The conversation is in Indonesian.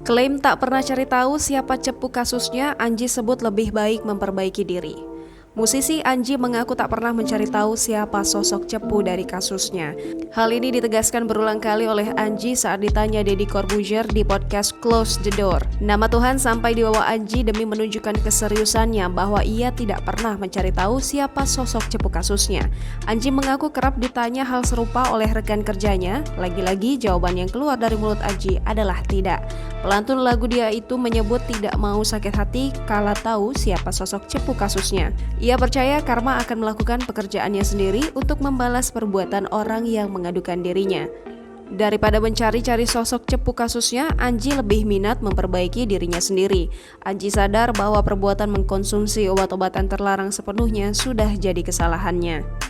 Klaim tak pernah cari tahu siapa cepu kasusnya, Anji sebut lebih baik memperbaiki diri. Musisi Anji mengaku tak pernah mencari tahu siapa sosok cepu dari kasusnya. Hal ini ditegaskan berulang kali oleh Anji saat ditanya Deddy Corbuzier di podcast Close the Door. Nama Tuhan sampai dibawa Anji demi menunjukkan keseriusannya bahwa ia tidak pernah mencari tahu siapa sosok cepu kasusnya. Anji mengaku kerap ditanya hal serupa oleh rekan kerjanya. Lagi-lagi jawaban yang keluar dari mulut Anji adalah tidak. Pelantun lagu dia itu menyebut tidak mau sakit hati kala tahu siapa sosok cepu kasusnya. Ia percaya Karma akan melakukan pekerjaannya sendiri untuk membalas perbuatan orang yang mengadukan dirinya. Daripada mencari-cari sosok cepu kasusnya, Anji lebih minat memperbaiki dirinya sendiri. Anji sadar bahwa perbuatan mengkonsumsi obat-obatan terlarang sepenuhnya sudah jadi kesalahannya.